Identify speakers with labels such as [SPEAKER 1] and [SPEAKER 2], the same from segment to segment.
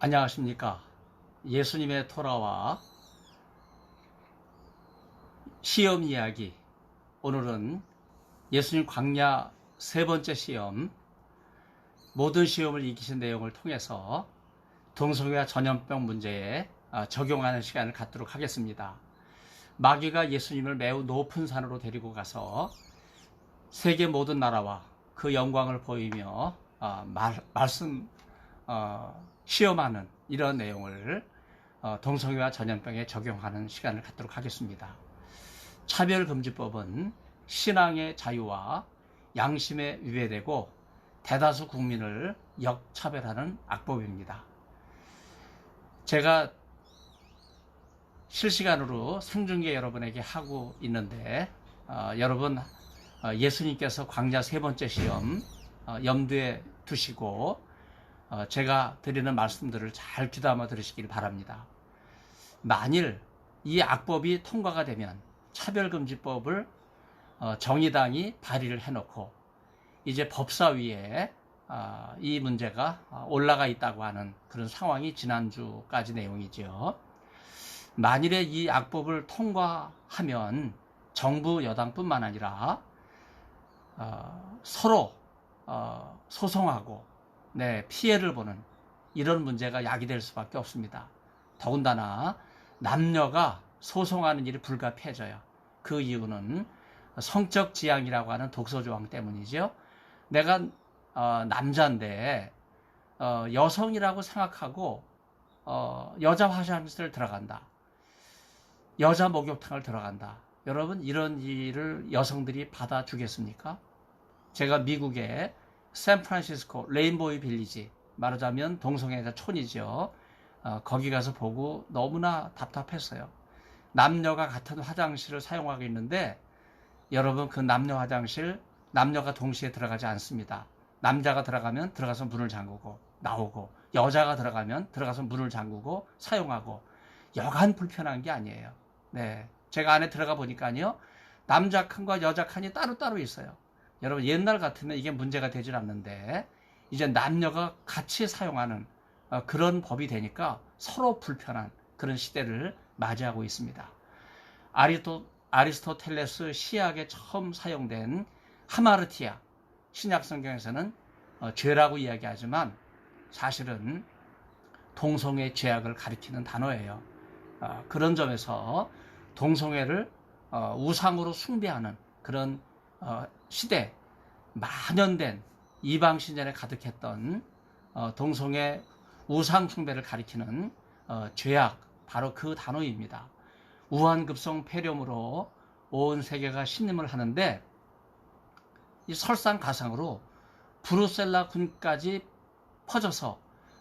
[SPEAKER 1] 안녕하십니까. 예수님의 토라와 시험 이야기. 오늘은 예수님 광야 세 번째 시험, 모든 시험을 이기신 내용을 통해서 동성애와 전염병 문제에 적용하는 시간을 갖도록 하겠습니다. 마귀가 예수님을 매우 높은 산으로 데리고 가서 세계 모든 나라와 그 영광을 보이며 시험하는 이런 내용을 동성애와 전염병에 적용하는 시간을 갖도록 하겠습니다. 차별금지법은 신앙의 자유와 양심에 위배되고 대다수 국민을 역차별하는 악법입니다. 제가 실시간으로 생중계 여러분에게 하고 있는데 여러분 예수님께서 광야 세 번째 시험 염두에 두시고 제가 드리는 말씀들을 잘 귀담아 들으시길 바랍니다. 만일 이 악법이 통과가 되면 차별금지법을 정의당이 발의를 해놓고 이제 법사위에 이 문제가 올라가 있다고 하는 그런 상황이 지난주까지 내용이죠. 만일에 이 악법을 통과하면 정부 여당뿐만 아니라 서로 소송하고 피해를 보는 이런 문제가 야기될 수밖에 없습니다. 더군다나 남녀가 소송하는 일이 불가피해져요. 그 이유는 성적 지향이라고 하는 독소조항 때문이죠. 내가 남자인데 여성이라고 생각하고 여자 화장실을 들어간다. 여자 목욕탕을 들어간다. 여러분, 이런 일을 여성들이 받아주겠습니까? 제가 미국의 샌프란시스코 레인보우 빌리지, 말하자면 동성애자 촌이죠. 거기 가서 보고 너무나 답답했어요. 남녀가 같은 화장실을 사용하고 있는데 여러분, 그 남녀 화장실 남녀가 동시에 들어가지 않습니다. 남자가 들어가면 들어가서 문을 잠그고 나오고, 여자가 들어가면 들어가서 문을 잠그고 사용하고, 여간 불편한 게 아니에요. 제가 안에 들어가 보니까요, 남자 칸과 여자 칸이 따로따로 있어요. 여러분, 옛날 같으면 이게 문제가 되질 않는데 이제 남녀가 같이 사용하는 그런 법이 되니까 서로 불편한 그런 시대를 맞이하고 있습니다. 아리스토텔레스 시약에 처음 사용된 하마르티아, 신약 성경에서는 죄라고 이야기하지만 사실은 동성애 죄악을 가리키는 단어예요. 그런 점에서 동성애를 우상으로 숭배하는 그런 시대, 만연된 이방 신전에 가득했던 동성애 우상 숭배를 가리키는 죄악, 바로 그 단어입니다. 우한급성 폐렴으로 온 세계가 신음을 하는데 이 설상가상으로 브루셀라 군까지 퍼져서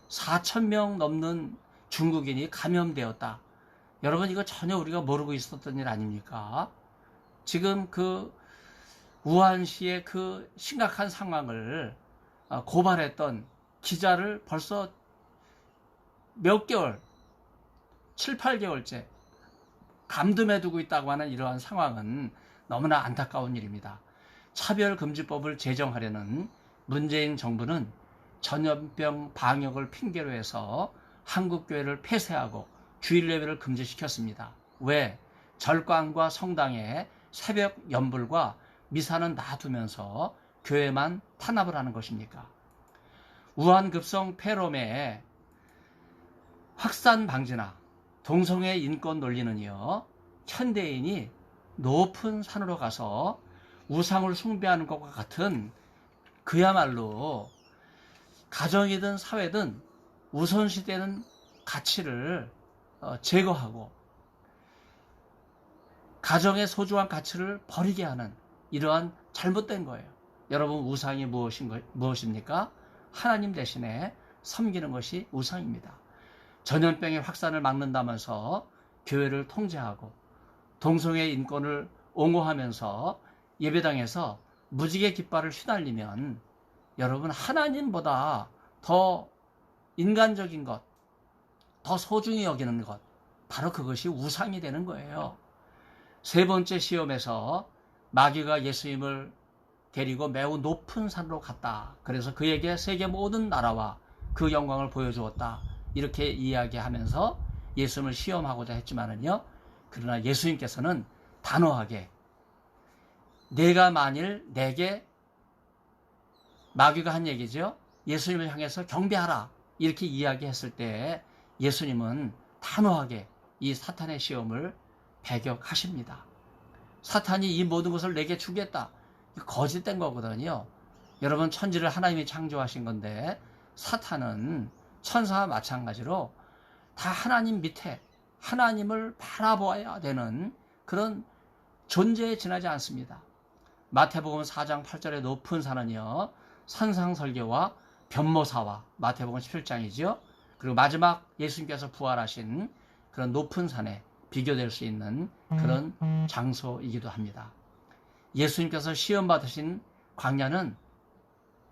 [SPEAKER 1] 4,000명 넘는 중국인이 감염되었다. 여러분, 이거 전혀 우리가 모르고 있었던 일 아닙니까? 지금 그 우한시의 그 심각한 상황을 고발했던 기자를 벌써 몇 개월, 7, 8개월째 감금해 두고 있다고 하는 이러한 상황은 너무나 안타까운 일입니다. 차별금지법을 제정하려는 문재인 정부는 전염병 방역을 핑계로 해서 한국교회를 폐쇄하고 주일 예배를 금지시켰습니다. 왜? 절광과 성당에 새벽 연불과 미사는 놔두면서 교회만 탄압을 하는 것입니까? 우한급성 폐렴의 확산 방지나 동성애 인권 논리는요, 현대인이 높은 산으로 가서 우상을 숭배하는 것과 같은, 그야말로 가정이든 사회든 우선시되는 가치를 제거하고 가정의 소중한 가치를 버리게 하는 이러한 잘못된 거예요. 여러분, 우상이 무엇입니까? 하나님 대신에 섬기는 것이 우상입니다. 전염병의 확산을 막는다면서 교회를 통제하고 동성애 인권을 옹호하면서 예배당에서 무지개 깃발을 휘날리면 여러분, 하나님보다 더 인간적인 것, 더 소중히 여기는 것, 바로 그것이 우상이 되는 거예요. 세 번째 시험에서 마귀가 예수님을 데리고 매우 높은 산으로 갔다. 그래서 그에게 세계 모든 나라와 그 영광을 보여주었다. 이렇게 이야기하면서 예수님을 시험하고자 했지만은요, 그러나 예수님께서는 단호하게 내가 만일 내게, 마귀가 한 얘기죠. 예수님을 향해서 경배하라 이렇게 이야기했을 때 예수님은 단호하게 이 사탄의 시험을 배격하십니다. 사탄이 이 모든 것을 내게 주겠다, 이거 거짓된 거거든요. 여러분, 천지를 하나님이 창조하신 건데 사탄은 천사와 마찬가지로 다 하나님 밑에 하나님을 바라보아야 되는 그런 존재에 지나지 않습니다. 마태복음 4장 8절의 높은 산은요, 산상설교와 변모사와, 마태복음 17장이죠. 그리고 마지막 예수님께서 부활하신 그런 높은 산에 비교될 수 있는 그런 장소이기도 합니다. 예수님께서 시험 받으신 광야는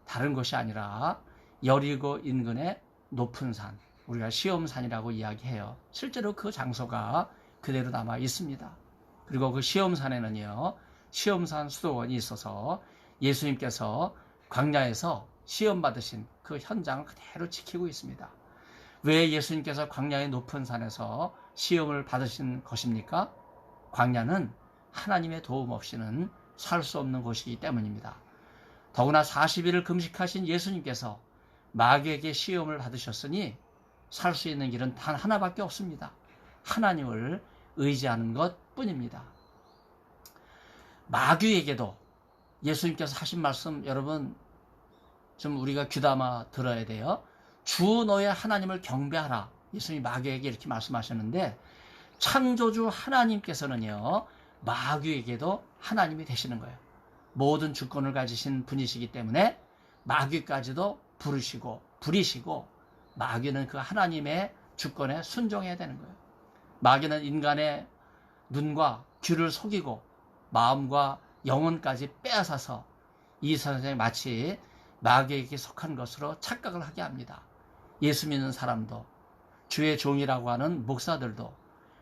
[SPEAKER 1] 다른 것이 아니라 여리고 인근의 높은 산, 우리가 시험산이라고 이야기해요. 실제로 그 장소가 그대로 남아 있습니다. 그리고 그 시험산에는요, 시험산 수도원이 있어서 예수님께서 광야에서 시험 받으신 그 현장을 그대로 지키고 있습니다. 왜 예수님께서 광야의 높은 산에서 시험을 받으신 것입니까? 광야는 하나님의 도움 없이는 살 수 없는 곳이기 때문입니다. 더구나 40일을 금식하신 예수님께서 마귀에게 시험을 받으셨으니 살 수 있는 길은 단 하나밖에 없습니다. 하나님을 의지하는 것 뿐입니다. 마귀에게도 예수님께서 하신 말씀, 여러분 좀 우리가 귀담아 들어야 돼요. 주 너의 하나님을 경배하라. 예수님이 마귀에게 이렇게 말씀하셨는데, 창조주 하나님께서는요, 마귀에게도 하나님이 되시는 거예요. 모든 주권을 가지신 분이시기 때문에 마귀까지도 부리시고 마귀는 그 하나님의 주권에 순종해야 되는 거예요. 마귀는 인간의 눈과 귀를 속이고 마음과 영혼까지 빼앗아서 이 세상에 마치 마귀에게 속한 것으로 착각을 하게 합니다. 예수 믿는 사람도, 주의 종이라고 하는 목사들도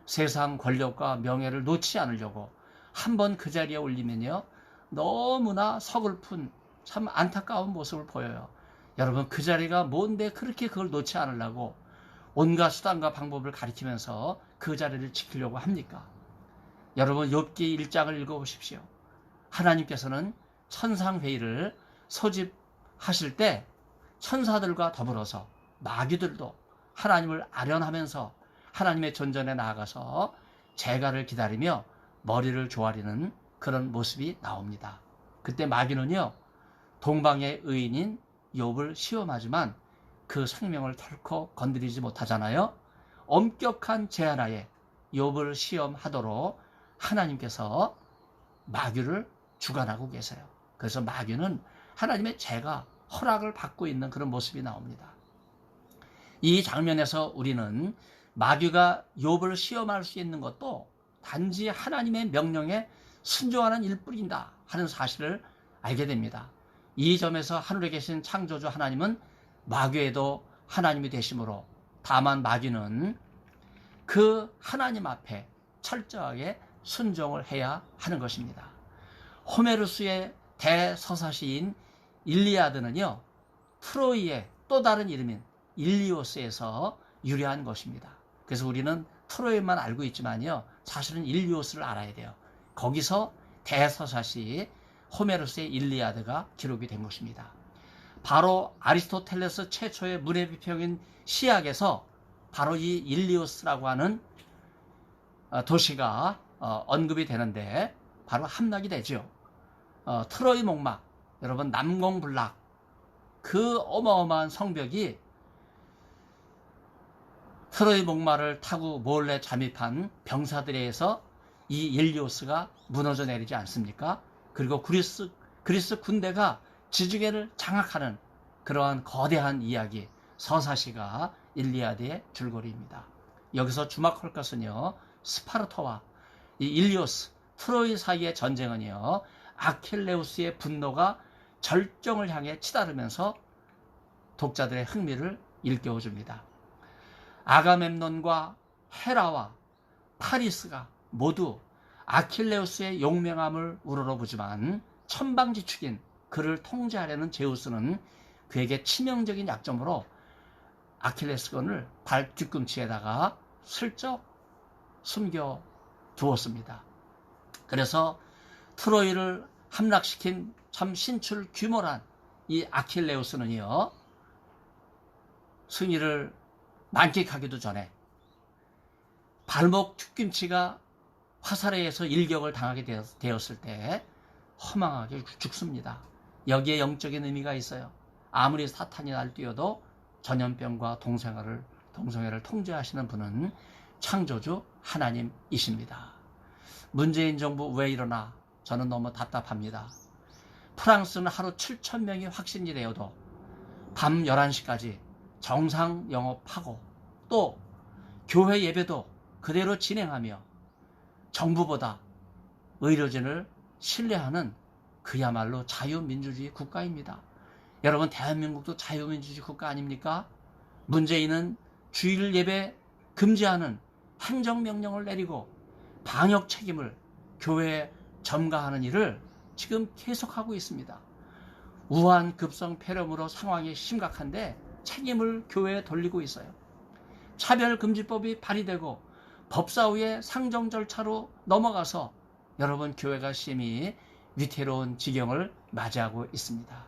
[SPEAKER 1] 세상 권력과 명예를 놓지 않으려고 한번 그 자리에 올리면요, 너무나 서글픈 참 안타까운 모습을 보여요. 여러분, 그 자리가 뭔데 그렇게 그걸 놓지 않으려고 온갖 수단과 방법을 가리키면서 그 자리를 지키려고 합니까? 여러분, 욥기 1장을 읽어보십시오. 하나님께서는 천상회의를 소집하실 때 천사들과 더불어서 마귀들도 하나님을 아련하면서 하나님의 존전에 나아가서 재가를 기다리며 머리를 조아리는 그런 모습이 나옵니다. 그때 마귀는요, 동방의 의인인 욥을 시험하지만 그 생명을 결코 건드리지 못하잖아요. 엄격한 제한하에 욥을 시험하도록 하나님께서 마귀를 주관하고 계세요. 그래서 마귀는 하나님의 제가 허락을 받고 있는 그런 모습이 나옵니다. 이 장면에서 우리는 마귀가 욥을 시험할 수 있는 것도 단지 하나님의 명령에 순종하는 일뿐이다 하는 사실을 알게 됩니다. 이 점에서 하늘에 계신 창조주 하나님은 마귀에도 하나님이 되심으로, 다만 마귀는 그 하나님 앞에 철저하게 순종을 해야 하는 것입니다. 호메르스의 대서사시인 일리아드는요, 트로이의 또 다른 이름인 일리오스에서 유래한 것입니다. 그래서 우리는 트로이만 알고 있지만요, 사실은 일리오스를 알아야 돼요. 거기서 대서사시 호메르스의 일리아드가 기록이 된 것입니다. 바로 아리스토텔레스 최초의 문해비평인 시약에서 바로 이 일리오스라고 하는 도시가 언급이 되는데 바로 함락이 되죠. 트로이 목막, 여러분 남공블락, 그 어마어마한 성벽이 트로이 목마를 타고 몰래 잠입한 병사들에 의해서 이 일리오스가 무너져 내리지 않습니까? 그리고 그리스 군대가 지중해를 장악하는 그러한 거대한 이야기, 서사시가 일리아드의 줄거리입니다. 여기서 주목할 것은요, 스파르타와 이 일리오스, 트로이 사이의 전쟁은요, 아킬레우스의 분노가 절정을 향해 치달으면서 독자들의 흥미를 일깨워줍니다. 아가멤논과 헤라와 파리스가 모두 아킬레우스의 용맹함을 우러러보지만 천방지축인 그를 통제하려는 제우스는 그에게 치명적인 약점으로 아킬레스건을 발 뒤꿈치에다가 슬쩍 숨겨 두었습니다. 그래서 트로이를 함락시킨 참 신출 규모란 이 아킬레우스는요, 승리를 만끽하기도 전에 발목 뒤꿈치가 화살에 의해서 일격을 당하게 되었을 때 허망하게 죽습니다. 여기에 영적인 의미가 있어요. 아무리 사탄이 날뛰어도 전염병과 동성애를 통제하시는 분은 창조주 하나님이십니다. 문재인 정부 왜 이러나 저는 너무 답답합니다. 프랑스는 하루 7,000명이 확진이 되어도 밤 11시까지 정상 영업하고 또 교회 예배도 그대로 진행하며 정부보다 의료진을 신뢰하는 그야말로 자유민주주의 국가입니다. 여러분, 대한민국도 자유민주주의 국가 아닙니까? 문재인은 주일 예배 금지하는 행정명령을 내리고 방역 책임을 교회에 전가하는 일을 지금 계속하고 있습니다. 우한 급성 폐렴으로 상황이 심각한데 책임을 교회에 돌리고 있어요. 차별금지법이 발의되고 법사위의 상정 절차로 넘어가서 여러분, 교회가 심히 위태로운 지경을 맞이하고 있습니다.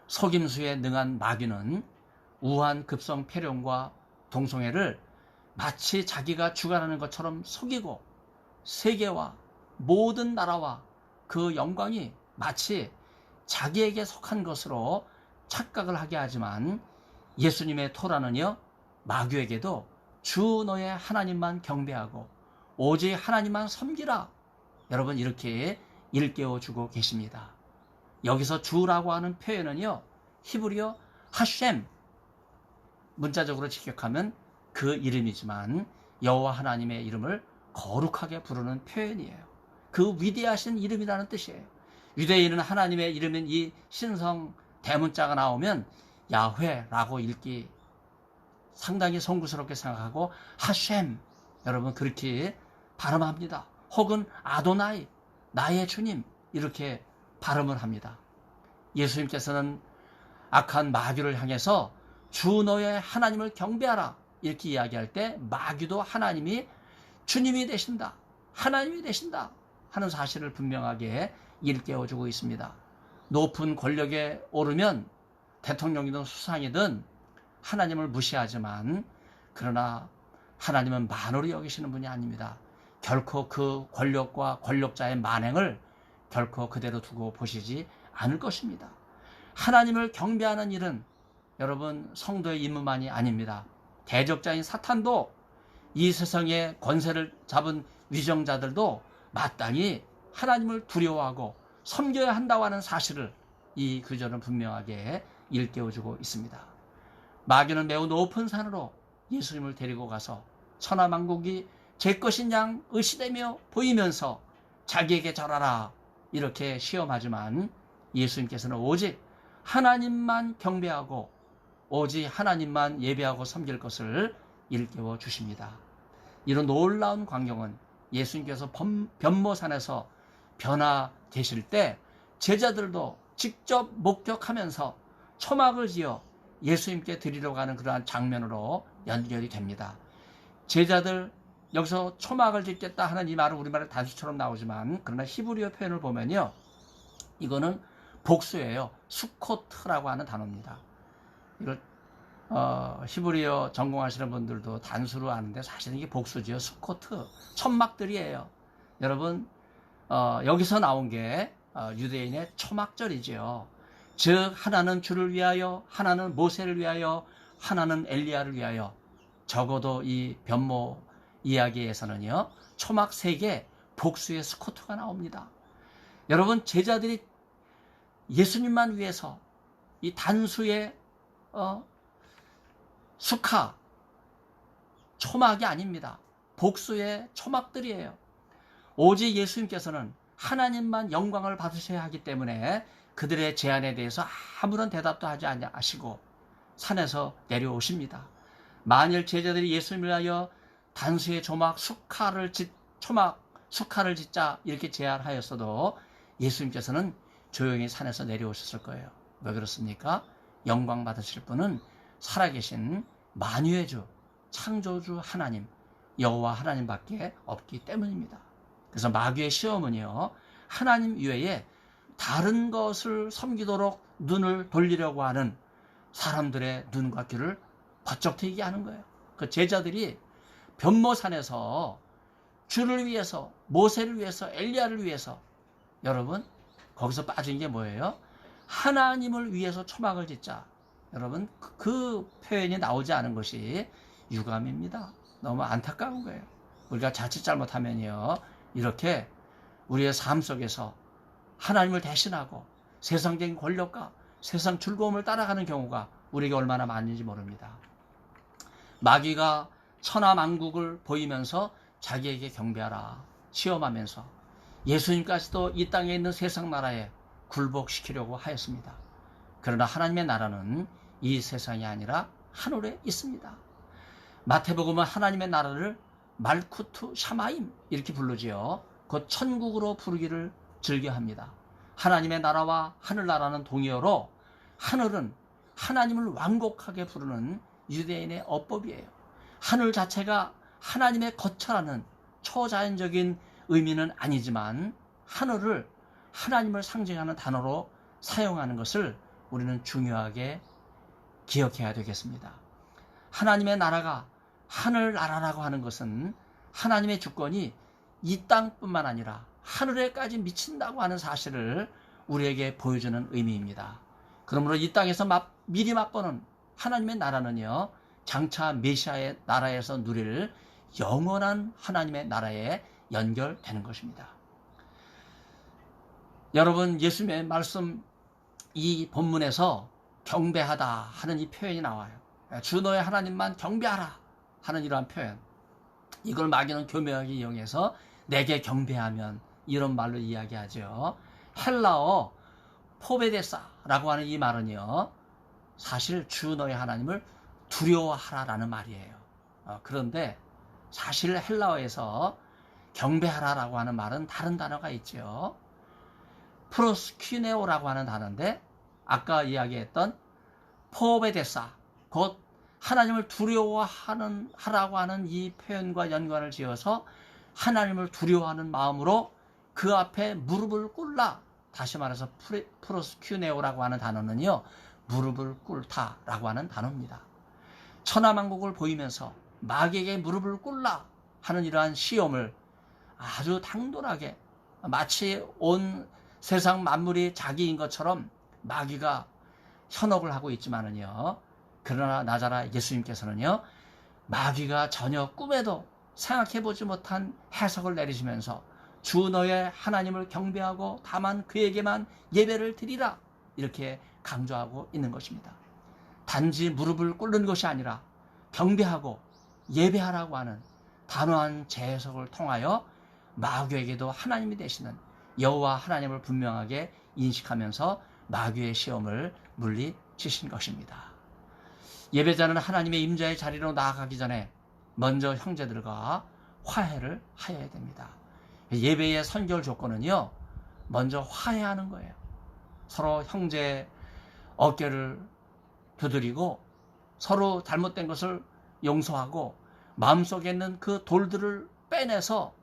[SPEAKER 1] 속임수에 능한 마귀는 우한 급성 폐렴과 동성애를 마치 자기가 주관하는 것처럼 속이고 세계와 모든 나라와 그 영광이 마치 자기에게 속한 것으로 착각을 하게 하지만 예수님의 토라는요, 마귀에게도 주 너의 하나님만 경배하고 오직 하나님만 섬기라, 여러분 이렇게 일깨워주고 계십니다. 여기서 주라고 하는 표현은요, 히브리어 하셴, 문자적으로 직역하면 그 이름이지만 여호와 하나님의 이름을 거룩하게 부르는 표현이에요. 그 위대하신 이름이라는 뜻이에요. 유대인은 하나님의 이름인 이 신성 대문자가 나오면 야훼라고 읽기 상당히 송구스럽게 생각하고 하셴, 여러분 그렇게 발음합니다. 혹은 아도나이, 나의 주님, 이렇게 발음을 합니다. 예수님께서는 악한 마귀를 향해서 주 너의 하나님을 경배하라 이렇게 이야기할 때 마귀도 하나님이 주님이 되신다, 하나님이 되신다 하는 사실을 분명하게 일깨워주고 있습니다. 높은 권력에 오르면 대통령이든 수상이든 하나님을 무시하지만 그러나 하나님은 만으로 여기시는 분이 아닙니다. 결코 그 권력과 권력자의 만행을 결코 그대로 두고 보시지 않을 것입니다. 하나님을 경배하는 일은 여러분 성도의 임무만이 아닙니다. 대적자인 사탄도 이 세상의 권세를 잡은 위정자들도 마땅히 하나님을 두려워하고 섬겨야 한다고 하는 사실을 이 구절은 분명하게 일깨워주고 있습니다. 마귀는 매우 높은 산으로 예수님을 데리고 가서 천하만국이 제 것인 양 의시되며 보이면서 자기에게 절하라 이렇게 시험하지만 예수님께서는 오직 하나님만 경배하고 오직 하나님만 예배하고 섬길 것을 일깨워 주십니다. 이런 놀라운 광경은 예수님께서 변모산에서 변화되실 때 제자들도 직접 목격하면서 초막을 지어 예수님께 드리러 가는 그러한 장면으로 연결이 됩니다. 제자들 여기서 초막을 짓겠다 하는 이 말은 우리말의 단수처럼 나오지만 그러나 히브리어 표현을 보면요, 이거는 복수예요. 수코트라고 하는 단어입니다. 이걸 히브리어 전공하시는 분들도 단수로 아는데 사실은 이게 복수지요. 수코트, 천막들이에요. 여러분 여기서 나온 게 유대인의 초막절이지요. 즉 하나는 주를 위하여, 하나는 모세를 위하여, 하나는 엘리야를 위하여. 적어도 이 변모 이야기에서는요, 초막 3개 복수의 스코트가 나옵니다. 여러분 제자들이 예수님만 위해서 이 단수의 수카, 초막이 아닙니다. 복수의 초막들이에요. 오직 예수님께서는 하나님만 영광을 받으셔야 하기 때문에 그들의 제안에 대해서 아무런 대답도 하지 않으시고 산에서 내려오십니다. 만일 제자들이 예수님을 위하여 단수의 초막 수카를 짓자 이렇게 제안하였어도 예수님께서는 조용히 산에서 내려오셨을 거예요. 왜 그렇습니까? 영광 받으실 분은 살아계신 만유의 주, 창조주 하나님, 여호와 하나님밖에 없기 때문입니다. 그래서 마귀의 시험은요, 하나님 이외에 다른 것을 섬기도록 눈을 돌리려고 하는 사람들의 눈과 귀를 버쩍 트이게 하는 거예요. 그 제자들이 변모산에서 주를 위해서, 모세를 위해서, 엘리야를 위해서, 여러분 거기서 빠진 게 뭐예요? 하나님을 위해서 초막을 짓자. 여러분 그 표현이 나오지 않은 것이 유감입니다. 너무 안타까운 거예요. 우리가 자칫 잘못하면요, 이렇게 우리의 삶 속에서 하나님을 대신하고 세상적인 권력과 세상 즐거움을 따라가는 경우가 우리에게 얼마나 많은지 모릅니다. 마귀가 천하만국을 보이면서 자기에게 경배하라 시험하면서 예수님까지도 이 땅에 있는 세상 나라에 굴복시키려고 하였습니다. 그러나 하나님의 나라는 이 세상이 아니라 하늘에 있습니다. 마태복음은 하나님의 나라를 말쿠투 샤마임 이렇게 부르지요. 곧 천국으로 부르기를 즐겨합니다. 하나님의 나라와 하늘나라는 동의어로 하늘은 하나님을 완곡하게 부르는 유대인의 어법이에요. 하늘 자체가 하나님의 거처라는 초자연적인 의미는 아니지만 하늘을 하나님을 상징하는 단어로 사용하는 것을 우리는 중요하게 기억해야 되겠습니다. 하나님의 나라가 하늘나라라고 하는 것은 하나님의 주권이 이 땅뿐만 아니라 하늘에까지 미친다고 하는 사실을 우리에게 보여주는 의미입니다. 그러므로 이 땅에서 미리 맛보는 하나님의 나라는요, 장차 메시아의 나라에서 누릴 영원한 하나님의 나라에 연결되는 것입니다. 여러분, 예수님의 말씀 이 본문에서 경배하다 하는 이 표현이 나와요. 주 너의 하나님만 경배하라 하는 이러한 표현. 이걸 마귀는 교묘하게 이용해서 내게 경배하면 이런 말로 이야기하죠. 헬라어 포베데사라고 하는 이 말은요, 사실 주 너의 하나님을 두려워하라라는 말이에요. 그런데 사실 헬라어에서 경배하라라고 하는 말은 다른 단어가 있죠. 프로스퀴네오라고 하는 단어인데 아까 이야기했던 포베데사, 곧 하나님을 두려워하라고 하는 이 표현과 연관을 지어서 하나님을 두려워하는 마음으로 그 앞에 무릎을 꿇라. 다시 말해서 프로스퀴네오라고 하는 단어는요, 무릎을 꿇다라고 하는 단어입니다. 천하만국을 보이면서 마귀에게 무릎을 꿇라 하는 이러한 시험을 아주 당돌하게 마치 온 세상 만물이 자기인 것처럼 마귀가 현혹을 하고 있지만은요, 그러나 나자라 예수님께서는요, 마귀가 전혀 꿈에도 생각해보지 못한 해석을 내리시면서 주 너의 하나님을 경배하고 다만 그에게만 예배를 드리라 이렇게 강조하고 있는 것입니다. 단지 무릎을 꿇는 것이 아니라 경배하고 예배하라고 하는 단호한 재해석을 통하여 마귀에게도 하나님이 되시는 여호와 하나님을 분명하게 인식하면서 마귀의 시험을 물리치신 것입니다. 예배자는 하나님의 임재의 자리로 나아가기 전에 먼저 형제들과 화해를 하여야 됩니다. 예배의 선결 조건은요, 먼저 화해하는 거예요. 서로 형제의 어깨를 두드리고 서로 잘못된 것을 용서하고 마음속에 있는 그 돌들을 빼내서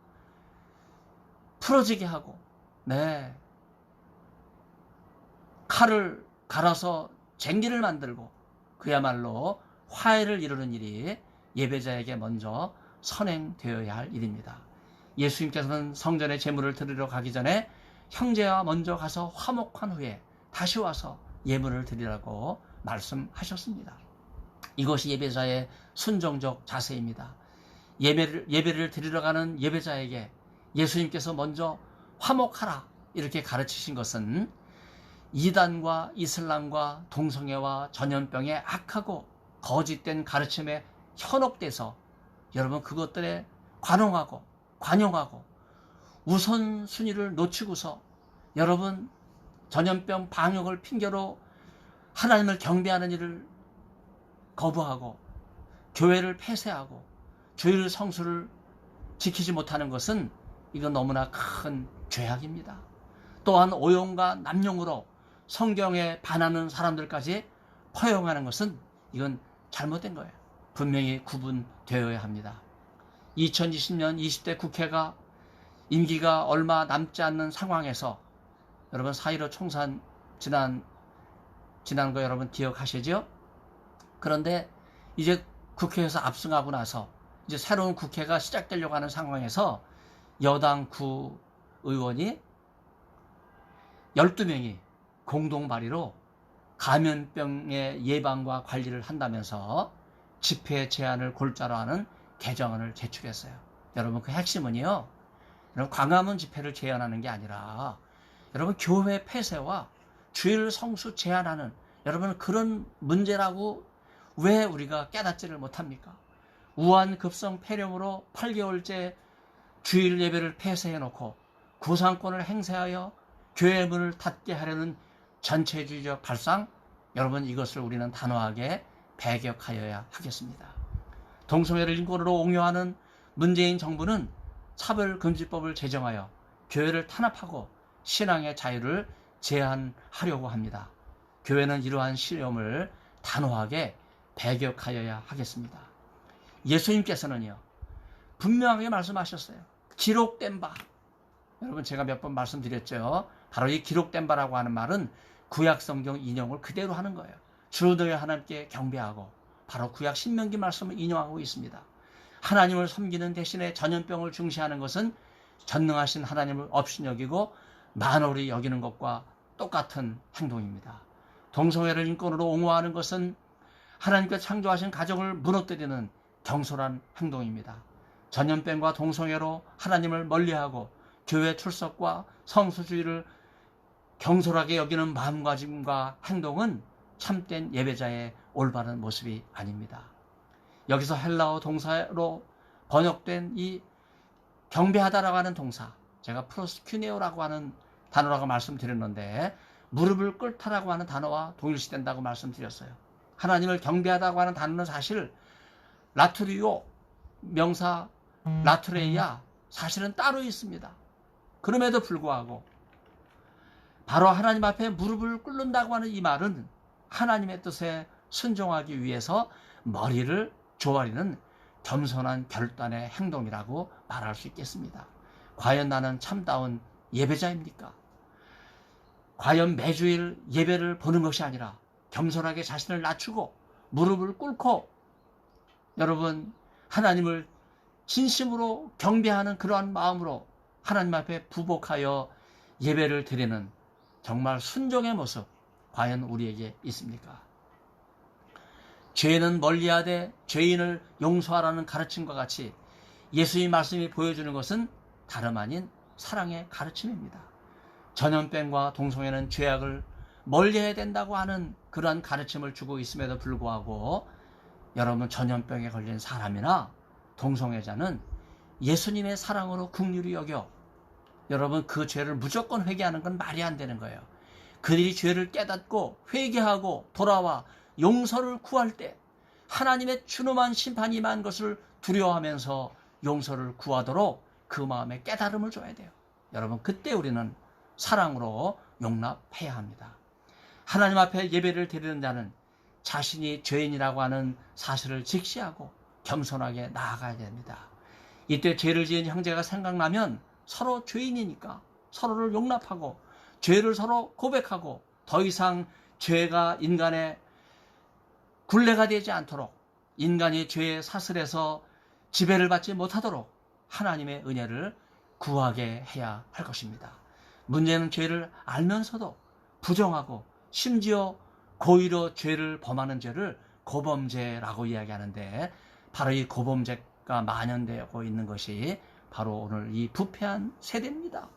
[SPEAKER 1] 풀어지게 하고, 칼을 갈아서 쟁기를 만들고 그야말로 화해를 이루는 일이 예배자에게 먼저 선행되어야 할 일입니다. 예수님께서는 성전에 제물을 드리러 가기 전에 형제와 먼저 가서 화목한 후에 다시 와서 예물을 드리라고 말씀하셨습니다. 이것이 예배자의 순종적 자세입니다. 예배를 드리러 가는 예배자에게 예수님께서 먼저 화목하라 이렇게 가르치신 것은 이단과 이슬람과 동성애와 전염병의 악하고 거짓된 가르침에 현혹돼서 여러분 그것들에 관용하고 우선순위를 놓치고서 여러분 전염병 방역을 핑계로 하나님을 경배하는 일을 거부하고 교회를 폐쇄하고 주일 성수를 지키지 못하는 것은 이건 너무나 큰 죄악입니다. 또한 오용과 남용으로 성경에 반하는 사람들까지 포용하는 것은 이건 잘못된 거예요. 분명히 구분되어야 합니다. 2020년 20대 국회가 임기가 얼마 남지 않는 상황에서 여러분 4.15 총선 지난 거 여러분 기억하시죠? 그런데 이제 국회에서 압승하고 나서 이제 새로운 국회가 시작되려고 하는 상황에서 여당 구의원이 12명이 공동 발의로 감염병의 예방과 관리를 한다면서 집회 제한을 골자로 하는 개정안을 제출했어요. 여러분 그 핵심은요, 여러분 광화문 집회를 제한하는 게 아니라 여러분 교회 폐쇄와 주일 성수 제한하는 여러분 그런 문제라고 왜 우리가 깨닫지를 못합니까? 우한 급성 폐렴으로 8개월째 주일 예배를 폐쇄해놓고 구상권을 행사하여 교회 문을 닫게 하려는 전체주의적 발상, 여러분 이것을 우리는 단호하게 배격하여야 하겠습니다. 동성애를 인권으로 옹호하는 문재인 정부는 차별금지법을 제정하여 교회를 탄압하고 신앙의 자유를 제한하려고 합니다. 교회는 이러한 시험을 단호하게 배격하여야 하겠습니다. 예수님께서는요, 분명하게 말씀하셨어요. 기록된 바. 여러분 제가 몇 번 말씀드렸죠. 바로 이 기록된 바라고 하는 말은 구약성경 인용을 그대로 하는 거예요. 주로 너희 하나님께 경배하고, 바로 구약 신명기 말씀을 인용하고 있습니다. 하나님을 섬기는 대신에 전염병을 중시하는 것은 전능하신 하나님을 업신여기고 만홀히 여기는 것과 똑같은 행동입니다. 동성애를 인권으로 옹호하는 것은 하나님께서 창조하신 가정을 무너뜨리는 경솔한 행동입니다. 전염병과 동성애로 하나님을 멀리하고 교회 출석과 성수주의를 경솔하게 여기는 마음가짐과 행동은 참된 예배자의 올바른 모습이 아닙니다. 여기서 헬라어 동사로 번역된 이 경배하다라고 하는 동사, 제가 프로스큐네오라고 하는 단어라고 말씀드렸는데 무릎을 꿇다라고 하는 단어와 동일시된다고 말씀드렸어요. 하나님을 경배하다고 하는 단어는 사실 라투리오 명사 라투레이아 사실은 따로 있습니다. 그럼에도 불구하고 바로 하나님 앞에 무릎을 꿇는다고 하는 이 말은 하나님의 뜻에 순종하기 위해서 머리를 조아리는 겸손한 결단의 행동이라고 말할 수 있겠습니다. 과연 나는 참다운 예배자입니까? 과연 매주일 예배를 보는 것이 아니라 겸손하게 자신을 낮추고 무릎을 꿇고 여러분 하나님을 진심으로 경배하는 그러한 마음으로 하나님 앞에 부복하여 예배를 드리는 정말 순종의 모습 과연 우리에게 있습니까? 죄는 멀리하되 죄인을 용서하라는 가르침과 같이 예수의 말씀이 보여주는 것은 다름 아닌 사랑의 가르침입니다. 전염병과 동성애는 죄악을 멀리해야 된다고 하는 그러한 가르침을 주고 있음에도 불구하고 여러분 전염병에 걸린 사람이나 동성애자는 예수님의 사랑으로 긍휼히 여겨 여러분 그 죄를 무조건 회개하는 건 말이 안 되는 거예요. 그들이 죄를 깨닫고 회개하고 돌아와 용서를 구할 때 하나님의 준엄한 심판이 임한 것을 두려워하면서 용서를 구하도록 그 마음에 깨달음을 줘야 돼요. 여러분 그때 우리는 사랑으로 용납해야 합니다. 하나님 앞에 예배를 드리는 자는 자신이 죄인이라고 하는 사실을 직시하고 겸손하게 나아가야 됩니다. 이때 죄를 지은 형제가 생각나면 서로 죄인이니까 서로를 용납하고 죄를 서로 고백하고 더 이상 죄가 인간의 굴레가 되지 않도록 인간이 죄의 사슬에서 지배를 받지 못하도록 하나님의 은혜를 구하게 해야 할 것입니다. 문제는 죄를 알면서도 부정하고 심지어 고의로 죄를 범하는 죄를 고범죄라고 이야기하는데 바로 이 고범죄가 만연되고 있는 것이 바로 오늘 이 부패한 세대입니다.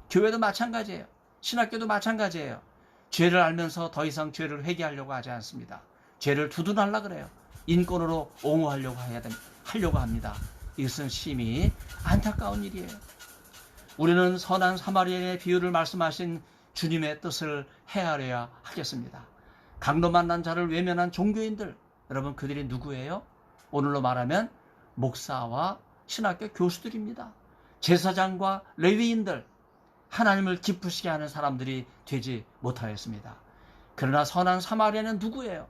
[SPEAKER 1] 교회도 마찬가지예요. 신학교도 마찬가지예요. 죄를 알면서 더 이상 죄를 회개하려고 하지 않습니다. 죄를 두둔하려고 그래요. 인권으로 하려고 합니다. 이것은 심히 안타까운 일이에요. 우리는 선한 사마리아인의 비유를 말씀하신 주님의 뜻을 헤아려야 하겠습니다. 강도 만난 자를 외면한 종교인들, 여러분 그들이 누구예요? 오늘로 말하면 목사와 신학교 교수들입니다. 제사장과 레위인들, 하나님을 기쁘시게 하는 사람들이 되지 못하였습니다. 그러나 선한 사마리아는 누구예요?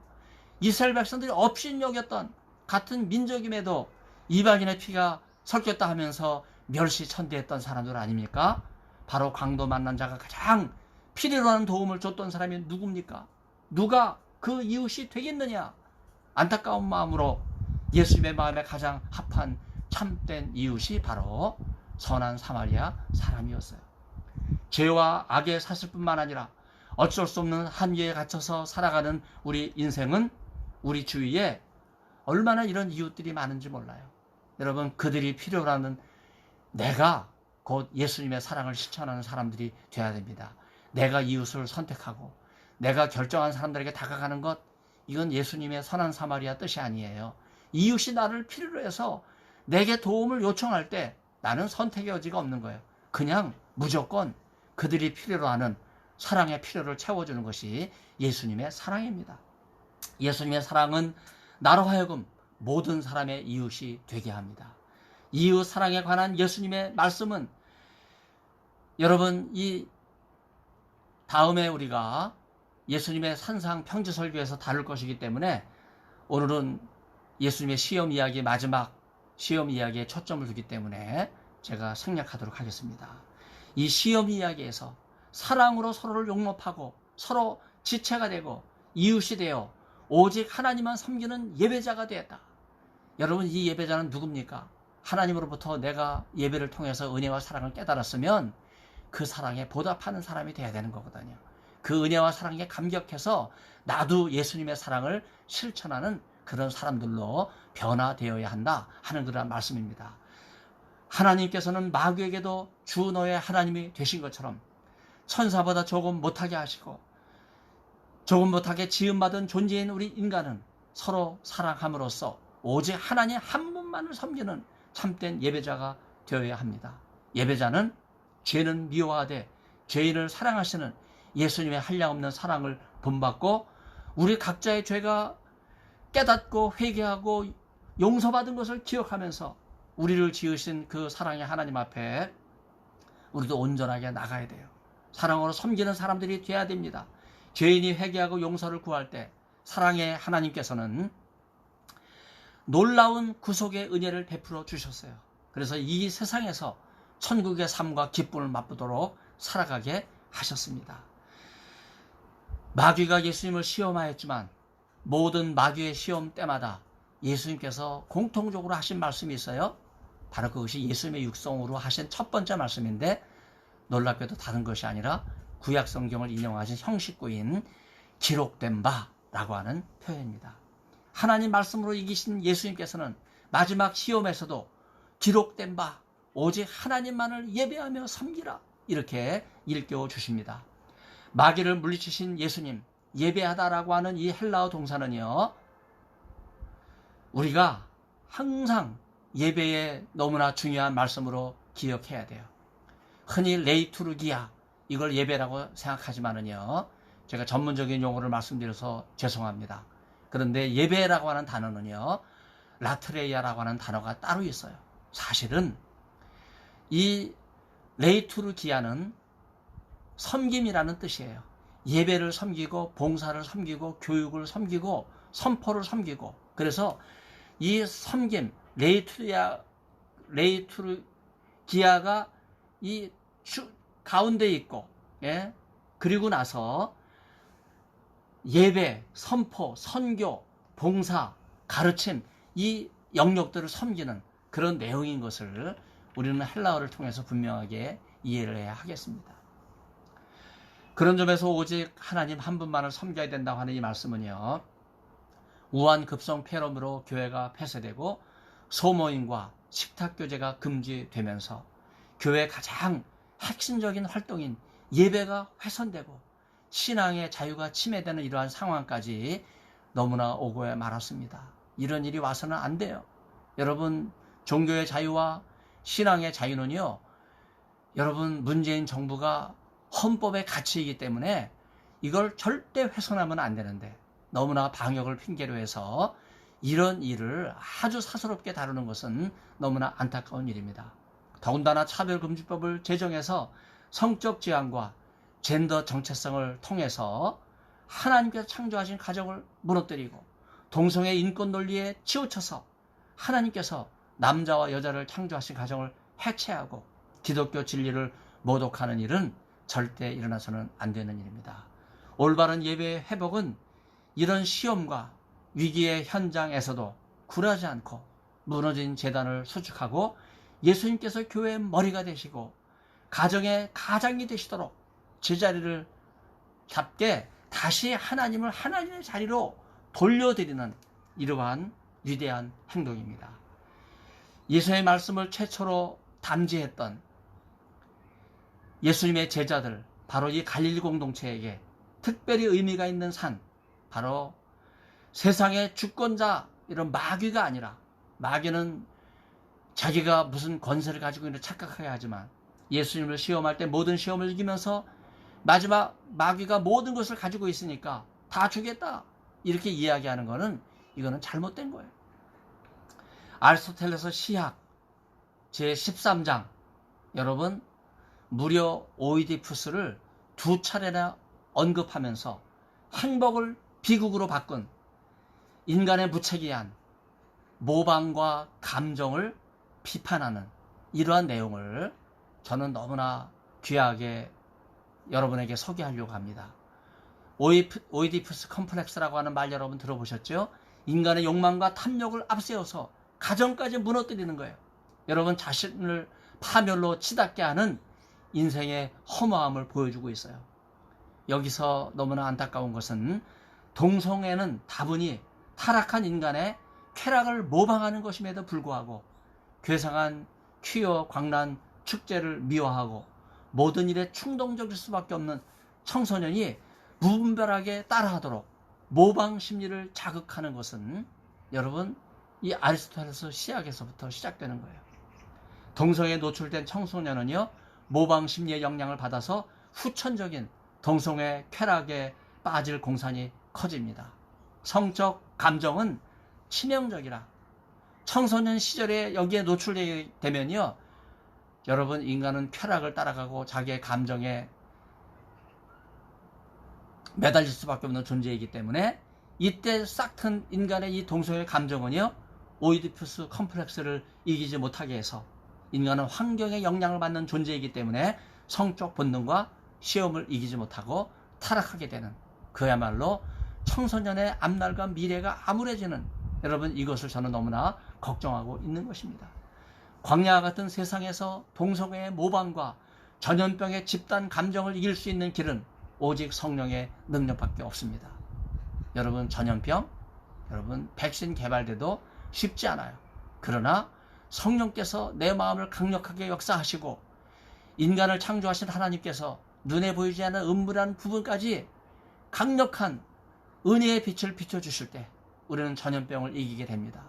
[SPEAKER 1] 이스라엘 백성들이 업신여겼던 같은 민족임에도 이방인의 피가 섞였다 하면서 멸시천대했던 사람들 아닙니까? 바로 강도 만난 자가 가장 필요로 하는 도움을 줬던 사람이 누굽니까? 누가 그 이웃이 되겠느냐? 안타까운 마음으로 예수님의 마음에 가장 합한 참된 이웃이 바로 선한 사마리아 사람이었어요. 죄와 악에 샀을 뿐만 아니라 어쩔 수 없는 한계에 갇혀서 살아가는 우리 인생은 우리 주위에 얼마나 이런 이웃들이 많은지 몰라요. 여러분, 그들이 필요로 하는 내가 곧 예수님의 사랑을 실천하는 사람들이 되어야 됩니다. 내가 이웃을 선택하고 내가 결정한 사람들에게 다가가는 것, 이건 예수님의 선한 사마리아 뜻이 아니에요. 이웃이 나를 필요로 해서 내게 도움을 요청할 때 나는 선택의 여지가 없는 거예요. 그냥 무조건 그들이 필요로 하는 사랑의 필요를 채워주는 것이 예수님의 사랑입니다. 예수님의 사랑은 나로 하여금 모든 사람의 이웃이 되게 합니다. 이웃 사랑에 관한 예수님의 말씀은 여러분, 이 다음에 우리가 예수님의 산상 평지 설교에서 다룰 것이기 때문에 오늘은 예수님의 시험 이야기, 마지막 시험 이야기에 초점을 두기 때문에 제가 생략하도록 하겠습니다. 이 시험 이야기에서 사랑으로 서로를 용납하고 서로 지체가 되고 이웃이 되어 오직 하나님만 섬기는 예배자가 되었다. 여러분, 이 예배자는 누굽니까? 하나님으로부터 내가 예배를 통해서 은혜와 사랑을 깨달았으면 그 사랑에 보답하는 사람이 되어야 되는 거거든요. 그 은혜와 사랑에 감격해서 나도 예수님의 사랑을 실천하는 그런 사람들로 변화되어야 한다 하는 그런 말씀입니다. 하나님께서는 마귀에게도 주 너의 하나님이 되신 것처럼 천사보다 조금 못하게 하시고 조금 못하게 지음받은 존재인 우리 인간은 서로 사랑함으로써 오직 하나님 한 분만을 섬기는 참된 예배자가 되어야 합니다. 예배자는 죄는 미워하되 죄인을 사랑하시는 예수님의 한량없는 사랑을 본받고 우리 각자의 죄가 깨닫고 회개하고 용서받은 것을 기억하면서 우리를 지으신 그 사랑의 하나님 앞에 우리도 온전하게 나가야 돼요. 사랑으로 섬기는 사람들이 돼야 됩니다. 죄인이 회개하고 용서를 구할 때 사랑의 하나님께서는 놀라운 구속의 은혜를 베풀어 주셨어요. 그래서 이 세상에서 천국의 삶과 기쁨을 맛보도록 살아가게 하셨습니다. 마귀가 예수님을 시험하였지만 모든 마귀의 시험 때마다 예수님께서 공통적으로 하신 말씀이 있어요. 바로 그것이 예수님의 육성으로 하신 첫 번째 말씀인데 놀랍게도 다른 것이 아니라 구약 성경을 인용하신 형식구인 기록된 바라고 하는 표현입니다. 하나님 말씀으로 이기신 예수님께서는 마지막 시험에서도 기록된 바 오직 하나님만을 예배하며 섬기라 이렇게 일깨워 주십니다. 마귀를 물리치신 예수님, 예배하다라고 하는 이 헬라어 동사는요, 우리가 항상 예배에 너무나 중요한 말씀으로 기억해야 돼요. 흔히 레이투르기아, 이걸 예배라고 생각하지만은요, 제가 전문적인 용어를 말씀드려서 죄송합니다. 그런데 예배라고 하는 단어는요, 라트레이아라고 하는 단어가 따로 있어요. 사실은 이 레이투르기아는 섬김이라는 뜻이에요. 예배를 섬기고 봉사를 섬기고 교육을 섬기고 선포를 섬기고, 그래서 이 섬김 레이투르기아가 이 가운데 있고, 예? 그리고 나서 예배, 선포, 선교, 봉사, 가르침, 이 영역들을 섬기는 그런 내용인 것을 우리는 헬라어를 통해서 분명하게 이해를 해야 하겠습니다. 그런 점에서 오직 하나님 한 분만을 섬겨야 된다고 하는 이 말씀은요, 우한급성 폐렴으로 교회가 폐쇄되고 소모임과 식탁교제가 금지되면서 교회의 가장 핵심적인 활동인 예배가 훼손되고 신앙의 자유가 침해되는 이러한 상황까지 너무나 오고 말았습니다. 이런 일이 와서는 안 돼요. 여러분, 종교의 자유와 신앙의 자유는요, 여러분, 문재인 정부가 헌법의 가치이기 때문에 이걸 절대 훼손하면 안 되는데 너무나 방역을 핑계로 해서 이런 일을 아주 사소롭게 다루는 것은 너무나 안타까운 일입니다. 더군다나 차별금지법을 제정해서 성적 지향과 젠더 정체성을 통해서 하나님께서 창조하신 가정을 무너뜨리고 동성애 인권 논리에 치우쳐서 하나님께서 남자와 여자를 창조하신 가정을 해체하고 기독교 진리를 모독하는 일은 절대 일어나서는 안 되는 일입니다. 올바른 예배의 회복은 이런 시험과 위기의 현장에서도 굴하지 않고 무너진 재단을 수축하고 예수님께서 교회의 머리가 되시고 가정의 가장이 되시도록 제자리를 잡게 다시 하나님을 하나님의 자리로 돌려드리는 이러한 위대한 행동입니다. 예수의 말씀을 최초로 담지했던 예수님의 제자들, 바로 이 갈릴리 공동체에게 특별히 의미가 있는 산, 바로 세상의 주권자 이런 마귀가 아니라, 마귀는 자기가 무슨 권세를 가지고 있는 착각하게 하지만 예수님을 시험할 때 모든 시험을 이기면서 마지막 마귀가 모든 것을 가지고 있으니까 다 주겠다 이렇게 이야기하는 거는 이거는 잘못된 거예요. 아리스토텔레스 시학 제13장, 여러분 무려 오이디푸스를 2차례나 언급하면서 행복을 비극으로 바꾼 인간의 무책임한 모방과 감정을 비판하는 이러한 내용을 저는 너무나 귀하게 여러분에게 소개하려고 합니다. 오이디푸스 컴플렉스라고 하는 말 여러분 들어보셨죠? 인간의 욕망과 탐욕을 앞세워서 가정까지 무너뜨리는 거예요. 여러분 자신을 파멸로 치닫게 하는 인생의 허무함을 보여주고 있어요. 여기서 너무나 안타까운 것은 동성애는 다분히 타락한 인간의 쾌락을 모방하는 것임에도 불구하고 괴상한 퀴어 광란 축제를 미화하고 모든 일에 충동적일 수밖에 없는 청소년이 무분별하게 따라하도록 모방 심리를 자극하는 것은 여러분 이 아리스토텔레스 시학에서부터 시작되는 거예요. 동성애에 노출된 청소년은요 모방 심리의 영향을 받아서 후천적인 동성애 쾌락에 빠질 공산이 커집니다. 성적 감정은 치명적이라 청소년 시절에 여기에 노출되게 되면요 여러분 인간은 쾌락을 따라가고 자기의 감정에 매달릴 수밖에 없는 존재이기 때문에 이때 싹튼 인간의 이 동성애 감정은요 오이디푸스 컴플렉스를 이기지 못하게 해서 인간은 환경의 영향을 받는 존재이기 때문에 성적 본능과 시험을 이기지 못하고 타락하게 되는 그야말로 청소년의 앞날과 미래가 암울해지는 여러분 이것을 저는 너무나 걱정하고 있는 것입니다. 광야와 같은 세상에서 동성애의 모방과 전염병의 집단 감정을 이길 수 있는 길은 오직 성령의 능력밖에 없습니다. 여러분 전염병, 여러분 백신 개발돼도 쉽지 않아요. 그러나 성령께서 내 마음을 강력하게 역사하시고 인간을 창조하신 하나님께서 눈에 보이지 않는 음물한 부분까지 강력한 은혜의 빛을 비춰주실 때 우리는 전염병을 이기게 됩니다.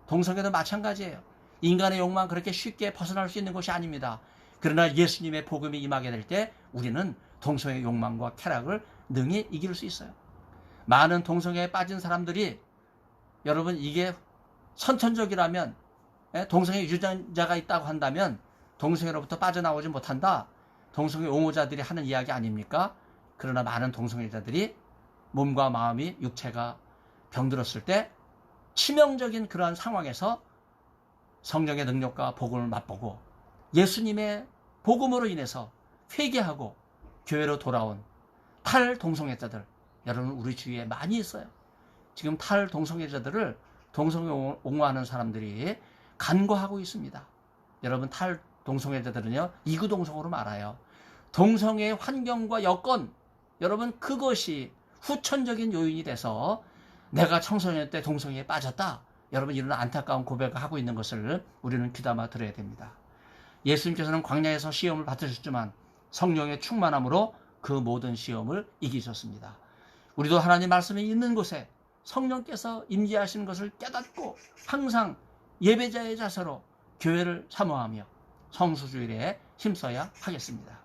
[SPEAKER 1] 동성애도 마찬가지예요. 인간의 욕망 그렇게 쉽게 벗어날 수 있는 것이 아닙니다. 그러나 예수님의 복음이 임하게 될 때 우리는 동성애의 욕망과 쾌락을 능히 이길 수 있어요. 많은 동성애에 빠진 사람들이 여러분 이게 선천적이라면 동성애 유전자가 있다고 한다면 동성애로부터 빠져나오지 못한다. 동성애 옹호자들이 하는 이야기 아닙니까? 그러나 많은 동성애자들이 몸과 마음이 육체가 병들었을 때 치명적인 그러한 상황에서 성령의 능력과 복음을 맛보고 예수님의 복음으로 인해서 회개하고 교회로 돌아온 탈동성애자들 여러분 우리 주위에 많이 있어요. 지금 탈동성애자들을 동성애 옹호하는 사람들이 간과하고 있습니다. 여러분 탈동성애자들은요 이구동성으로 말아요. 동성애의 환경과 여건 여러분 그것이 후천적인 요인이 돼서 내가 청소년 때 동성애에 빠졌다. 여러분 이런 안타까운 고백을 하고 있는 것을 우리는 귀담아 들어야 됩니다. 예수님께서는 광야에서 시험을 받으셨지만 성령의 충만함으로 그 모든 시험을 이기셨습니다. 우리도 하나님 말씀이 있는 곳에 성령께서 임재하시는 것을 깨닫고 항상 예배자의 자세로 교회를 사모하며 성수주일에 힘써야 하겠습니다.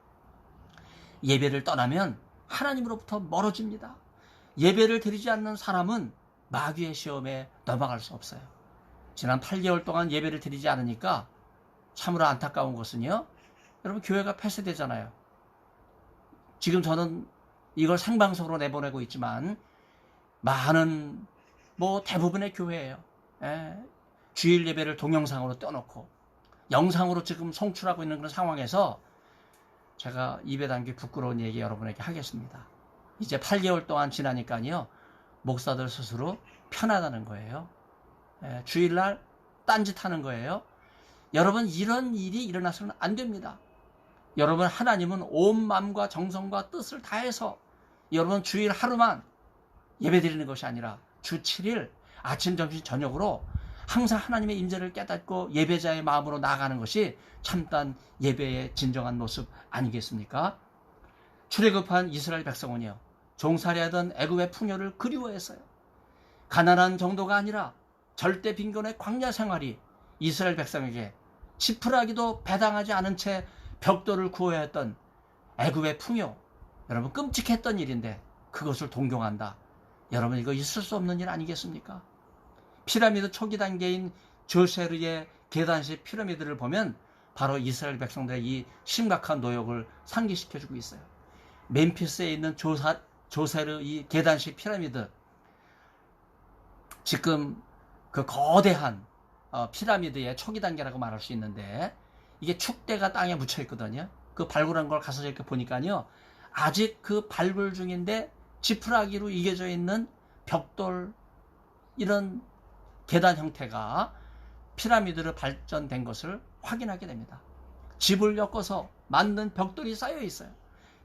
[SPEAKER 1] 예배를 떠나면 하나님으로부터 멀어집니다. 예배를 드리지 않는 사람은 마귀의 시험에 넘어갈 수 없어요. 지난 8개월 동안 예배를 드리지 않으니까 참으로 안타까운 것은요. 여러분 교회가 폐쇄되잖아요. 지금 저는 이걸 생방송으로 내보내고 있지만 많은 뭐 대부분의 교회예요. 예, 주일 예배를 동영상으로 떼어놓고 영상으로 지금 송출하고 있는 그런 상황에서 제가 입에 담기 부끄러운 얘기 여러분에게 하겠습니다. 이제 8개월 동안 지나니까요, 목사들 스스로 편하다는 거예요. 예, 주일날 딴짓하는 거예요. 여러분, 이런 일이 일어나서는 안 됩니다. 여러분, 하나님은 온 마음과 정성과 뜻을 다해서 여러분 주일 하루만 예배드리는 것이 아니라 주 7일 아침, 점심, 저녁으로 항상 하나님의 임재를 깨닫고 예배자의 마음으로 나아가는 것이 참단 예배의 진정한 모습 아니겠습니까? 출애굽한 이스라엘 백성은요, 종살이하던 애굽의 풍요를 그리워했어요. 가난한 정도가 아니라 절대 빈곤의 광야 생활이 이스라엘 백성에게 지푸라기도 배당하지 않은 채 벽돌을 구워야 했던 애굽의 풍요, 여러분 끔찍했던 일인데 그것을 동경한다. 여러분, 이거 있을 수 없는 일 아니겠습니까? 피라미드 초기 단계인 조세르의 계단식 피라미드를 보면 바로 이스라엘 백성들의 이 심각한 노역을 상기시켜주고 있어요. 멤피스에 있는 조세르 이 계단식 피라미드, 지금 그 거대한 피라미드의 초기 단계라고 말할 수 있는데, 이게 축대가 땅에 묻혀 있거든요. 그 발굴한 걸 가서 이렇게 보니까요, 아직 그 발굴 중인데 지푸라기로 이겨져 있는 벽돌, 이런 계단 형태가 피라미드로 발전된 것을 확인하게 됩니다. 집을 엮어서 만든 벽돌이 쌓여 있어요.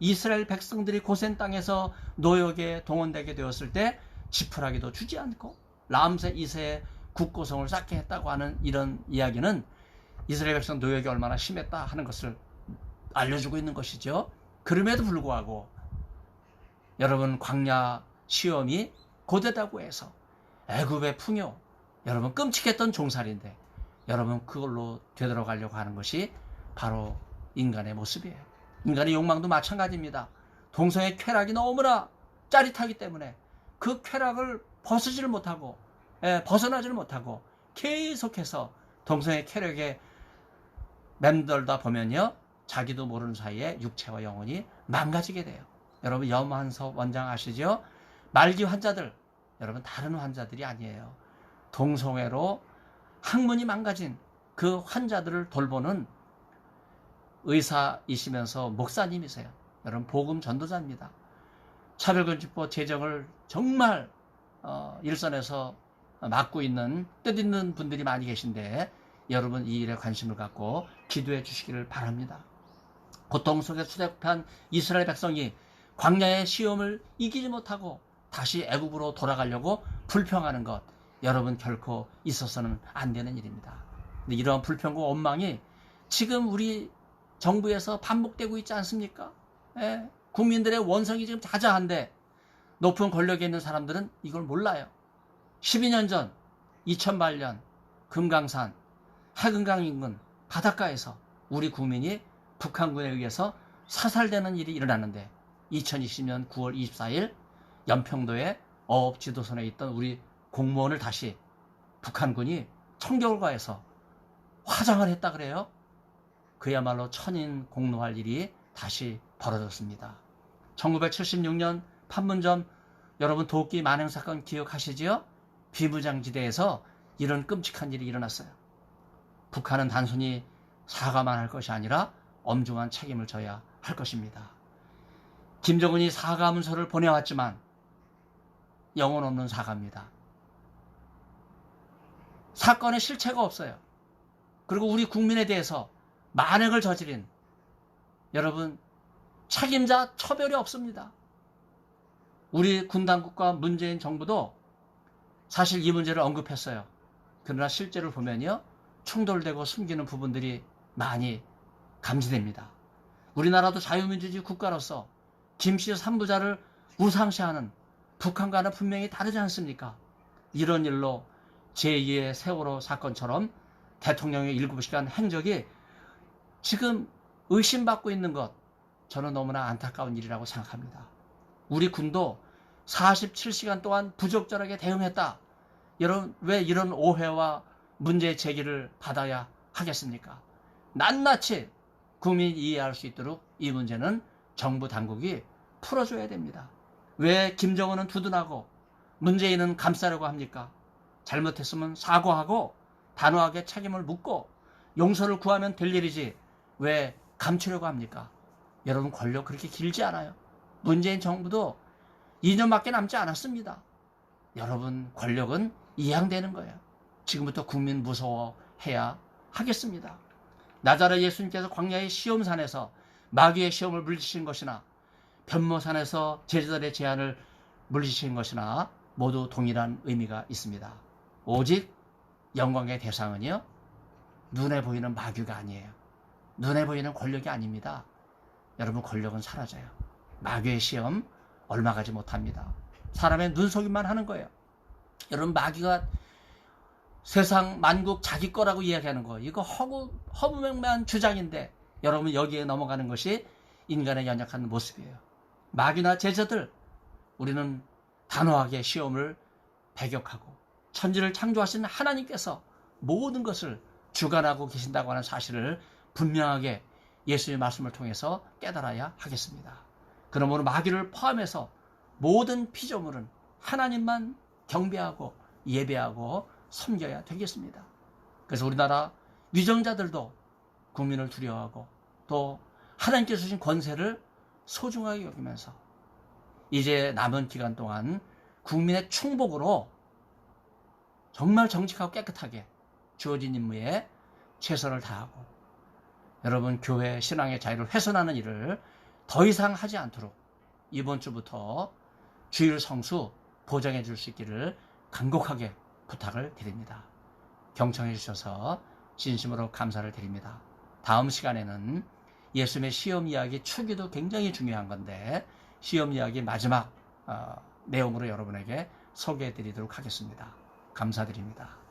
[SPEAKER 1] 이스라엘 백성들이 고센 땅에서 노역에 동원되게 되었을 때 지푸라기도 주지 않고 람세 2세의 국고성을 쌓게 했다고 하는 이런 이야기는 이스라엘 백성 노역이 얼마나 심했다 하는 것을 알려주고 있는 것이죠. 그럼에도 불구하고 여러분, 광야 시험이 고되다고 해서 애굽의 풍요, 여러분 끔찍했던 종살인데 여러분 그걸로 되돌아가려고 하는 것이 바로 인간의 모습이에요. 인간의 욕망도 마찬가지입니다. 동성의 쾌락이 너무나 짜릿하기 때문에 그 쾌락을 벗어나지를 못하고 계속해서 동성의 쾌락에 맴돌다 보면요, 자기도 모르는 사이에 육체와 영혼이 망가지게 돼요. 여러분, 염환섭 원장 아시죠? 말기 환자들, 여러분 다른 환자들이 아니에요. 동성애로 학문이 망가진 그 환자들을 돌보는 의사이시면서 목사님이세요. 여러분, 복음 전도자입니다. 차별금지법 제정을 정말 일선에서 맡고 있는 뜻있는 분들이 많이 계신데 여러분, 이 일에 관심을 갖고 기도해 주시기를 바랍니다. 고통 속에 수렵한 이스라엘 백성이 광야의 시험을 이기지 못하고 다시 애굽으로 돌아가려고 불평하는 것, 여러분 결코 있어서는 안 되는 일입니다. 근데 이런 불평과 원망이 지금 우리 정부에서 반복되고 있지 않습니까? 예, 국민들의 원성이 지금 자자한데 높은 권력에 있는 사람들은 이걸 몰라요. 12년 전 2008년 금강산 하금강 인근 바닷가에서 우리 국민이 북한군에 의해서 사살되는 일이 일어났는데 2020년 9월 24일 연평도의 어업지도선에 있던 우리 공무원을 다시 북한군이 총격을 가해서 화장을 했다 그래요. 그야말로 천인 공노할 일이 다시 벌어졌습니다. 1976년 판문점 여러분 도끼 만행 사건 기억하시지요? 비무장지대에서 이런 끔찍한 일이 일어났어요. 북한은 단순히 사과만 할 것이 아니라 엄중한 책임을 져야 할 것입니다. 김정은이 사과 문서를 보내왔지만 영혼 없는 사과입니다. 사건의 실체가 없어요. 그리고 우리 국민에 대해서 만행을 저지른 여러분 책임자 처벌이 없습니다. 우리 군 당국과 문재인 정부도 사실 이 문제를 언급했어요. 그러나 실제로 보면요, 충돌되고 숨기는 부분들이 많이 감지됩니다. 우리나라도 자유민주주의 국가로서 김씨 3부자를 우상시하는 북한과는 분명히 다르지 않습니까? 이런 일로 제2의 세월호 사건처럼 대통령의 7시간 행적이 지금 의심받고 있는 것, 저는 너무나 안타까운 일이라고 생각합니다. 우리 군도 47시간 동안 부적절하게 대응했다. 여러분, 왜 이런 오해와 문제 제기를 받아야 하겠습니까? 낱낱이 국민이 이해할 수 있도록 이 문제는 정부 당국이 풀어줘야 됩니다. 왜 김정은은 두둔하고 문재인은 감싸려고 합니까? 잘못했으면 사과하고 단호하게 책임을 묻고 용서를 구하면 될 일이지 왜 감추려고 합니까? 여러분, 권력 그렇게 길지 않아요. 문재인 정부도 2년밖에 남지 않았습니다. 여러분, 권력은 이양되는 거예요. 지금부터 국민 무서워해야 하겠습니다. 나자렛 예수님께서 광야의 시험산에서 마귀의 시험을 물리치신 것이나 변모산에서 제자들의 제안을 물리치신 것이나 모두 동일한 의미가 있습니다. 오직 영광의 대상은요, 눈에 보이는 마귀가 아니에요. 눈에 보이는 권력이 아닙니다. 여러분, 권력은 사라져요. 마귀의 시험 얼마 가지 못합니다. 사람의 눈속임만 하는 거예요. 여러분, 마귀가 세상 만국 자기 거라고 이야기하는 거, 이거 허무맹맹한 주장인데 여러분, 여기에 넘어가는 것이 인간의 연약한 모습이에요. 마귀나 제자들, 우리는 단호하게 시험을 배격하고 천지를 창조하신 하나님께서 모든 것을 주관하고 계신다고 하는 사실을 분명하게 예수의 말씀을 통해서 깨달아야 하겠습니다. 그러므로 마귀를 포함해서 모든 피조물은 하나님만 경배하고 예배하고 섬겨야 되겠습니다. 그래서 우리나라 위정자들도 국민을 두려워하고 또 하나님께서 주신 권세를 소중하게 여기면서 이제 남은 기간 동안 국민의 충복으로 정말 정직하고 깨끗하게 주어진 임무에 최선을 다하고 여러분, 교회 신앙의 자유를 훼손하는 일을 더 이상 하지 않도록 이번 주부터 주일 성수 보장해 줄 수 있기를 간곡하게 부탁을 드립니다. 경청해 주셔서 진심으로 감사를 드립니다. 다음 시간에는 예수님의 시험 이야기 추기도 굉장히 중요한 건데 시험 이야기 마지막 내용으로 여러분에게 소개해 드리도록 하겠습니다. 감사드립니다.